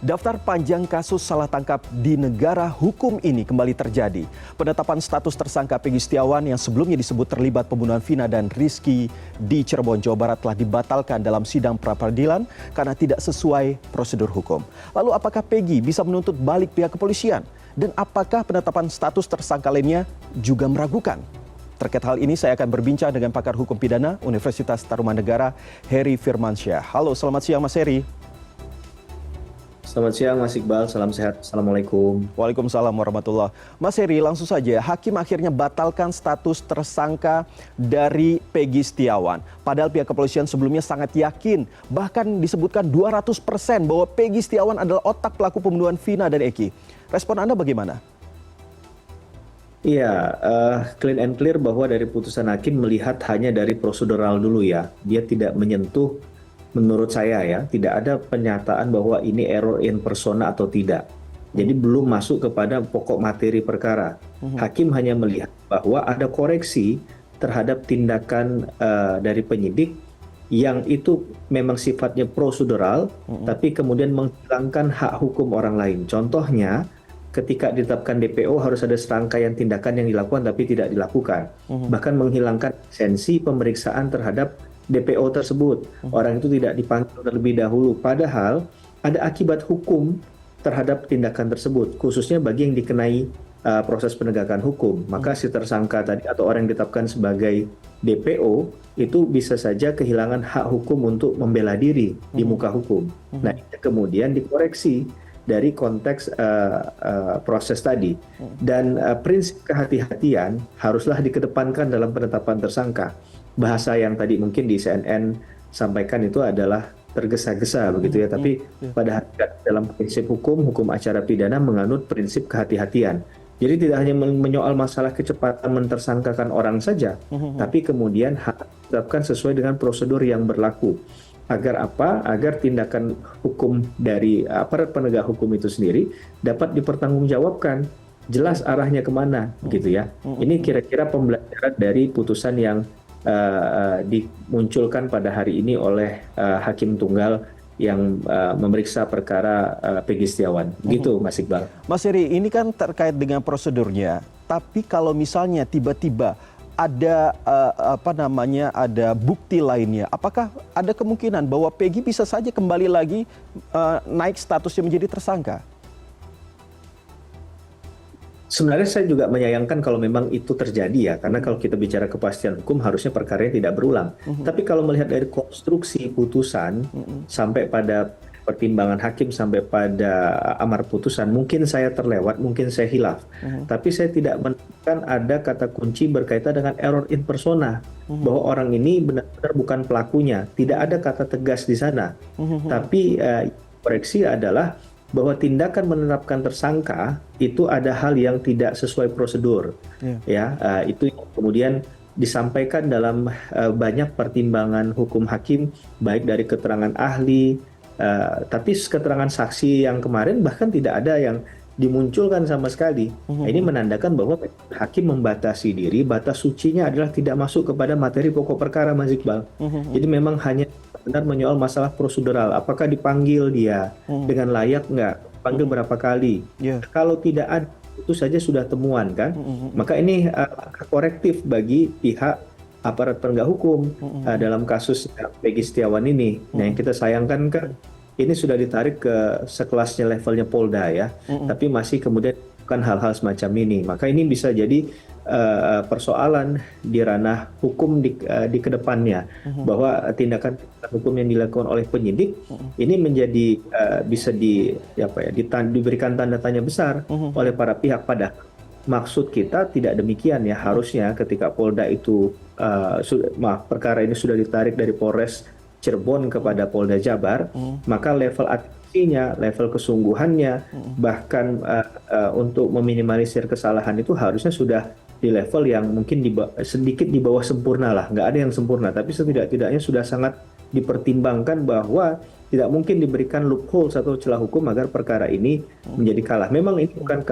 Daftar panjang kasus salah tangkap di negara hukum ini kembali terjadi. Penetapan status tersangka Peggy Setiawan yang sebelumnya disebut terlibat pembunuhan Vina dan Rizky di Cirebon, Jawa Barat telah dibatalkan dalam sidang pra-peradilan karena tidak sesuai prosedur hukum. Lalu apakah Peggy bisa menuntut balik pihak kepolisian? Dan apakah penetapan status tersangka lainnya juga meragukan? Terkait hal ini saya akan berbincang dengan pakar hukum pidana Universitas Tarumanegara, Heri Firmansyah. Halo, selamat siang Mas Heri. Selamat siang Mas Iqbal, salam sehat, Assalamualaikum. Waalaikumsalam warahmatullahi wabarakatuh. Mas Heri, langsung saja, hakim akhirnya batalkan status tersangka dari Peggy Setiawan. Padahal pihak kepolisian sebelumnya sangat yakin, bahkan disebutkan 200% bahwa Peggy Setiawan adalah otak pelaku pembunuhan Vina dan Eki. Respon Anda bagaimana? Iya, clean and clear bahwa dari putusan hakim melihat hanya dari prosedural dulu ya. Dia tidak menyentuh, menurut saya ya, tidak ada pernyataan bahwa ini error in persona atau tidak. Jadi belum masuk kepada pokok materi perkara. Hakim hanya melihat bahwa ada koreksi terhadap tindakan dari penyidik yang itu memang sifatnya prosedural, tapi kemudian menghilangkan hak hukum orang lain. Contohnya, ketika ditetapkan DPO harus ada serangkaian tindakan yang dilakukan tapi tidak dilakukan. Bahkan menghilangkan esensi pemeriksaan terhadap DPO tersebut. Orang itu tidak dipanggil terlebih dahulu. Padahal ada akibat hukum terhadap tindakan tersebut, khususnya bagi yang dikenai proses penegakan hukum. Maka si tersangka tadi atau orang yang ditetapkan sebagai DPO itu bisa saja kehilangan hak hukum untuk membela diri di muka hukum. Nah, itu kemudian dikoreksi dari konteks proses tadi. Dan prinsip kehati-hatian haruslah dikedepankan dalam penetapan tersangka. Bahasa yang tadi mungkin di CNN sampaikan itu adalah tergesa-gesa begitu ya, tapi pada hakikat dalam prinsip hukum acara pidana menganut prinsip kehati-hatian. Jadi tidak hanya menyoal masalah kecepatan mentersangkakan orang saja, tapi kemudian harus ditetapkan sesuai dengan prosedur yang berlaku. Agar apa? Agar tindakan hukum dari aparat penegak hukum itu sendiri dapat dipertanggungjawabkan, jelas arahnya kemana, gitu ya. Ini kira-kira pembelajaran dari putusan yang dimunculkan pada hari ini oleh Hakim Tunggal yang memeriksa perkara Peggy Setiawan. Gitu, Mas Iqbal. Mas Heri, ini kan terkait dengan prosedurnya. Tapi kalau misalnya tiba-tiba ada ada bukti lainnya, apakah ada kemungkinan bahwa Peggy bisa saja kembali lagi naik statusnya menjadi tersangka? Sebenarnya saya juga menyayangkan kalau memang itu terjadi ya, karena kalau kita bicara kepastian hukum harusnya perkaranya tidak berulang. Tapi kalau melihat dari konstruksi putusan sampai pada pertimbangan hakim sampai pada amar putusan, mungkin saya terlewat, mungkin saya hilaf. Tapi saya tidak menemukan ada kata kunci berkaitan dengan error in persona, bahwa orang ini benar-benar bukan pelakunya. Tidak ada kata tegas di sana. Tapi koreksi adalah bahwa tindakan menetapkan tersangka itu ada hal yang tidak sesuai prosedur, itu kemudian disampaikan dalam banyak pertimbangan hukum hakim, baik dari keterangan ahli, tapi keterangan saksi yang kemarin bahkan tidak ada yang dimunculkan sama sekali. Ini menandakan bahwa hakim membatasi diri, batas sucinya adalah tidak masuk kepada materi pokok perkara, Mas Iqbal. Jadi memang hanya benar menyoal masalah prosedural, apakah dipanggil dia dengan layak nggak, panggil berapa kali. Kalau tidak ada, itu saja sudah temuan kan. Maka ini korektif bagi pihak aparat penegak hukum dalam kasus Peggy Setiawan ini. Nah, yang kita sayangkan kan ini sudah ditarik ke sekelasnya levelnya Polda ya, tapi masih kemudian bukan hal-hal semacam ini. Maka ini bisa jadi persoalan di ranah hukum di kedepannya, bahwa tindakan hukum yang dilakukan oleh penyidik ini menjadi bisa diberikan tanda tanya besar oleh para pihak. Pada maksud kita tidak demikian ya, harusnya ketika Polda itu perkara ini sudah ditarik dari Polres Cirebon kepada Polda Jabar, maka level atensinya, level kesungguhannya, bahkan untuk meminimalisir kesalahan itu harusnya sudah di level yang mungkin sedikit di bawah sempurna lah. Nggak ada yang sempurna, tapi setidak-tidaknya sudah sangat dipertimbangkan bahwa tidak mungkin diberikan loophole atau celah hukum agar perkara ini menjadi kalah. Memang ini bukan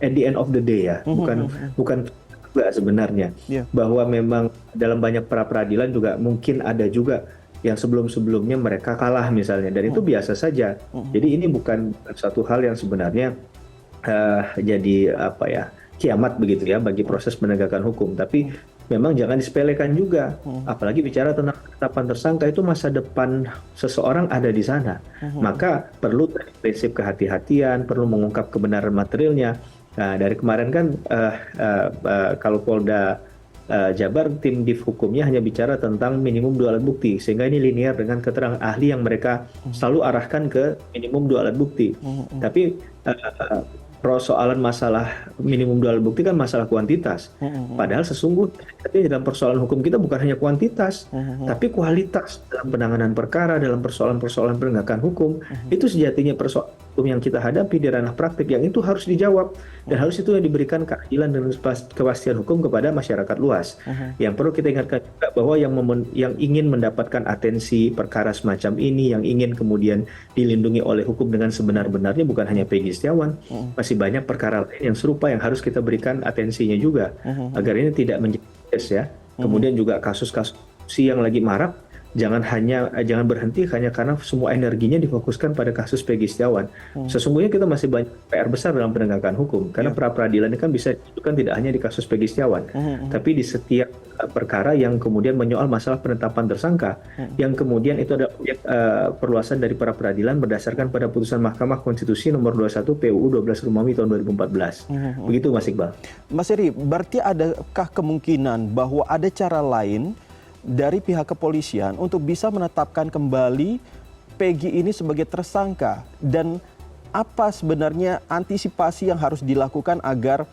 at the end of the day ya, bukan juga sebenarnya, bahwa memang dalam banyak pra peradilan juga mungkin ada juga yang sebelum-sebelumnya mereka kalah misalnya, dan itu biasa saja. Jadi ini bukan satu hal yang sebenarnya jadi apa ya, kiamat begitu ya bagi proses penegakan hukum. Tapi memang jangan disepelekan juga. Apalagi bicara tentang penetapan tersangka, itu masa depan seseorang ada di sana. Maka perlu prinsip kehati-hatian, perlu mengungkap kebenaran materialnya. Nah, dari kemarin kan kalau Polda Jabar, tim div hukumnya hanya bicara tentang minimum 2 alat bukti, sehingga ini linear dengan keterangan ahli yang mereka selalu arahkan ke minimum 2 alat bukti. Tapi persoalan masalah minimum 2 alat bukti kan masalah kuantitas. Padahal sesungguhnya dalam persoalan hukum kita bukan hanya kuantitas, tapi kualitas dalam penanganan perkara, dalam persoalan-persoalan penegakan hukum. Itu sejatinya persoalan hukum yang kita hadapi di ranah praktik, yang itu harus dijawab dan harus itu yang diberikan keadilan dan kepastian hukum kepada masyarakat luas. Yang perlu kita ingatkan juga bahwa yang ingin mendapatkan atensi perkara semacam ini, yang ingin kemudian dilindungi oleh hukum dengan sebenar-benarnya, bukan hanya Peggy Setiawan, masih banyak perkara lain yang serupa yang harus kita berikan atensinya juga agar ini tidak menjadi ya. Kemudian juga kasus-kasus yang lagi marak, jangan berhenti hanya karena semua energinya difokuskan pada kasus Peggy Setiawan. Sesungguhnya kita masih banyak PR besar dalam penegakan hukum, karena pra-peradilan ini kan bisa dilakukan tidak hanya di kasus Peggy Setiawan, tapi di setiap perkara yang kemudian menyoal masalah penetapan tersangka, yang kemudian itu ada perluasan dari pra-peradilan berdasarkan pada putusan Mahkamah Konstitusi nomor 21 PUU 12 Romawi tahun 2014. Begitu Mas Iqbal. Mas Heri, berarti adakah kemungkinan bahwa ada cara lain dari pihak kepolisian untuk bisa menetapkan kembali Peggy ini sebagai tersangka, dan apa sebenarnya antisipasi yang harus dilakukan agar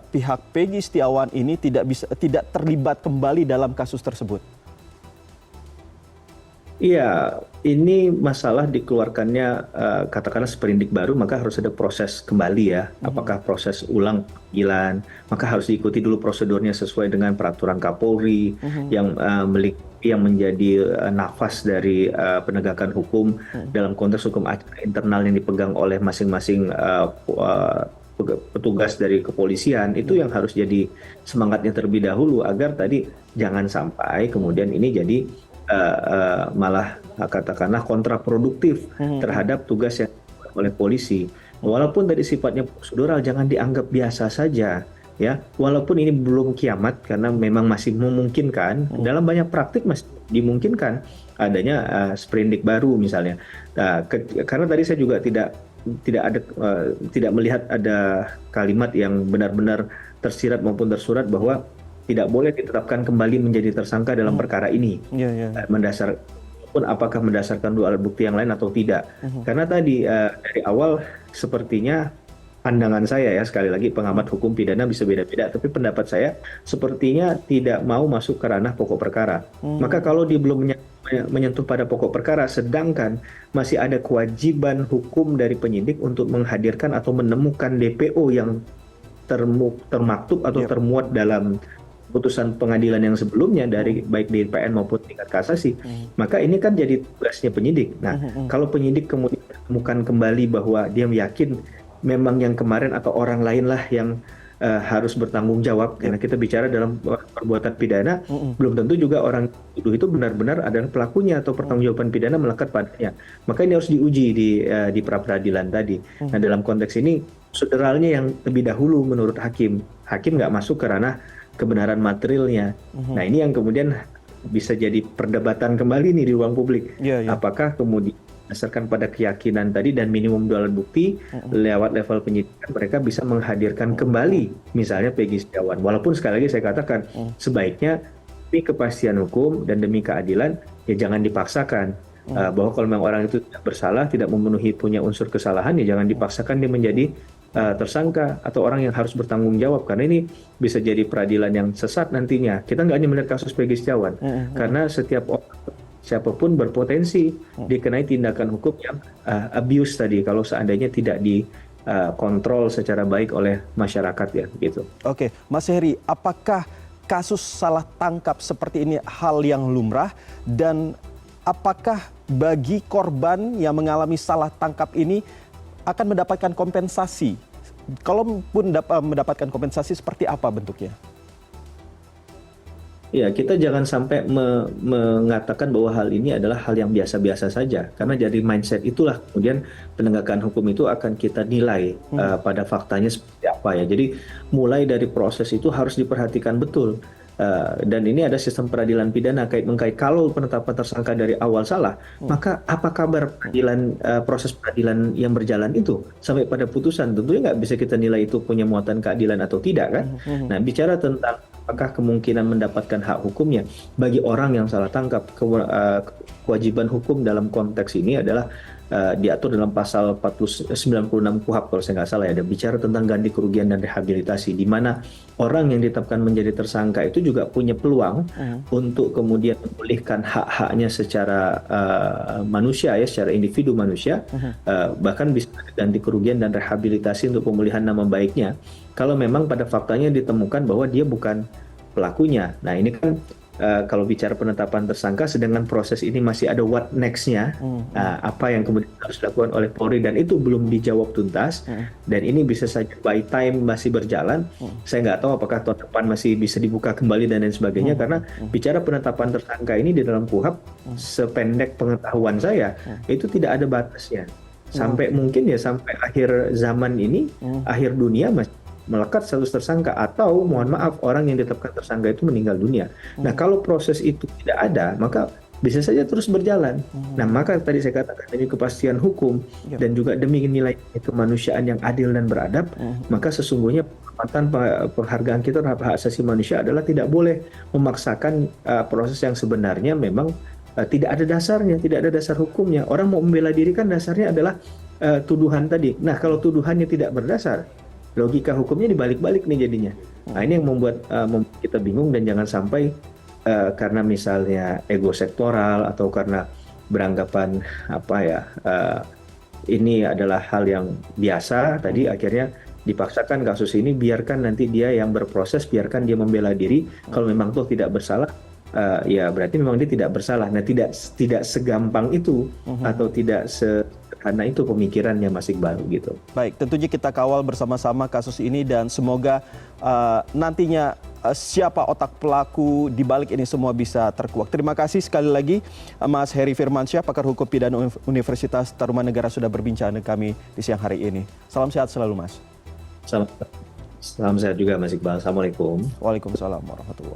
pihak Peggy Setiawan ini tidak terlibat kembali dalam kasus tersebut? Iya, ini masalah dikeluarkannya katakanlah sprindik baru, maka harus ada proses kembali ya. Apakah proses ulang panggilan, maka harus diikuti dulu prosedurnya sesuai dengan peraturan Kapolri yang menjadi nafas dari penegakan hukum dalam konteks hukum acara internal yang dipegang oleh masing-masing petugas dari kepolisian. Itu yang harus jadi semangatnya terlebih dahulu, agar tadi jangan sampai kemudian ini jadi malah katakanlah kontraproduktif terhadap tugas yang dilakukan oleh polisi. Walaupun tadi sifatnya prosedural, jangan dianggap biasa saja ya. Walaupun ini belum kiamat, karena memang masih memungkinkan dalam banyak praktik masih dimungkinkan adanya sprindik baru misalnya. Karena tadi saya juga tidak melihat ada kalimat yang benar-benar tersirat maupun tersurat bahwa tidak boleh ditetapkan kembali menjadi tersangka dalam perkara ini. Apakah mendasarkan 2 alat bukti yang lain atau tidak. Karena tadi dari awal sepertinya pandangan saya ya, sekali lagi pengamat hukum pidana bisa beda-beda, tapi pendapat saya sepertinya tidak mau masuk ke ranah pokok perkara. Maka kalau dia belum menyentuh pada pokok perkara, sedangkan masih ada kewajiban hukum dari penyidik untuk menghadirkan atau menemukan DPO yang termaktub atau termuat dalam putusan pengadilan yang sebelumnya dari baik di PN maupun tingkat kasasi, maka ini kan jadi tugasnya penyidik. Nah, kalau penyidik kemudian menemukan kembali bahwa dia yakin memang yang kemarin atau orang lain lah yang harus bertanggung jawab, karena kita bicara dalam perbuatan pidana, belum tentu juga orang itu benar-benar adalah pelakunya atau pertanggungjawaban pidana melekat padanya. Maka ini harus diuji di pra-peradilan tadi. Nah, dalam konteks ini proseduralnya yang lebih dahulu menurut hakim nggak masuk ke ranah kebenaran materialnya. Nah, ini yang kemudian bisa jadi perdebatan kembali nih di ruang publik. Apakah kemudian berdasarkan pada keyakinan tadi dan minimum 2 alat bukti lewat level penyidikan mereka bisa menghadirkan kembali misalnya Peggy Setiawan. Walaupun sekali lagi saya katakan sebaiknya demi kepastian hukum dan demi keadilan ya jangan dipaksakan. Bahwa kalau memang orang itu tidak bersalah, tidak memenuhi punya unsur kesalahan, ya jangan dipaksakan dia menjadi tersangka atau orang yang harus bertanggung jawab, karena ini bisa jadi peradilan yang sesat nantinya. Kita nggak hanya melihat kasus Peggy Setiawan, karena setiap orang siapapun berpotensi dikenai tindakan hukum yang abuse tadi kalau seandainya tidak dikontrol secara baik oleh masyarakat ya gitu. Oke, Mas Heri, apakah kasus salah tangkap seperti ini hal yang lumrah, dan apakah bagi korban yang mengalami salah tangkap ini akan mendapatkan kompensasi? Kalaupun mendapatkan kompensasi, seperti apa bentuknya? Ya, kita jangan sampai mengatakan bahwa hal ini adalah hal yang biasa-biasa saja, karena dari mindset itulah kemudian penegakan hukum itu akan kita nilai pada faktanya seperti apa ya. Jadi mulai dari proses itu harus diperhatikan betul. Dan ini ada sistem peradilan pidana kait-mengkait kalau penetapan tersangka dari awal salah, maka apa kabar proses peradilan yang berjalan itu sampai pada putusan? Tentunya nggak bisa kita nilai itu punya muatan keadilan atau tidak kan? Nah, bicara tentang apakah kemungkinan mendapatkan hak hukumnya bagi orang yang salah tangkap, kewajiban hukum dalam konteks ini adalah diatur dalam pasal 96 KUHP kalau saya nggak salah ya, ada bicara tentang ganti kerugian dan rehabilitasi, di mana orang yang ditetapkan menjadi tersangka itu juga punya peluang untuk kemudian memulihkan hak-haknya secara manusia ya, secara individu manusia, bahkan bisa ganti kerugian dan rehabilitasi untuk pemulihan nama baiknya kalau memang pada faktanya ditemukan bahwa dia bukan pelakunya. Nah ini kan kalau bicara penetapan tersangka, sedangkan proses ini masih ada what next-nya, apa yang kemudian harus dilakukan oleh Polri, dan itu belum dijawab tuntas, dan ini bisa saja by time masih berjalan. Saya nggak tahu apakah tahun depan masih bisa dibuka kembali dan lain sebagainya, karena bicara penetapan tersangka ini di dalam KUHP, sependek pengetahuan saya, itu tidak ada batasnya. Sampai mungkin ya sampai akhir zaman ini, akhir dunia masih melekat status tersangka, atau mohon maaf orang yang ditetapkan tersangka itu meninggal dunia. Nah kalau proses itu tidak ada, maka bisa saja terus berjalan. Nah maka tadi saya katakan demi kepastian hukum dan juga demi nilai kemanusiaan yang adil dan beradab, maka sesungguhnya penghargaan kita terhadap hak asasi manusia adalah tidak boleh memaksakan proses yang sebenarnya memang tidak ada dasarnya, tidak ada dasar hukumnya. Orang mau membela diri kan dasarnya adalah tuduhan tadi. Nah kalau tuduhannya tidak berdasar, logika hukumnya dibalik-balik nih jadinya. Nah ini yang membuat kita bingung, dan jangan sampai karena misalnya ego sektoral atau karena beranggapan ini adalah hal yang biasa tadi, akhirnya dipaksakan kasus ini, biarkan nanti dia yang berproses, biarkan dia membela diri. Kalau memang toh tidak bersalah, ya berarti memang dia tidak bersalah. Nah tidak segampang itu atau tidak karena itu pemikirannya Mas Iqbal gitu. Baik, tentunya kita kawal bersama-sama kasus ini, dan semoga nantinya siapa otak pelaku di balik ini semua bisa terkuak. Terima kasih sekali lagi Mas Heri Firmansyah, pakar hukum pidana Universitas Tarumanegara, sudah berbincang dengan kami di siang hari ini. Salam sehat selalu Mas. Salam sehat juga Mas Iqbal. Assalamualaikum. Waalaikumsalam warahmatullahi wabarakatuh.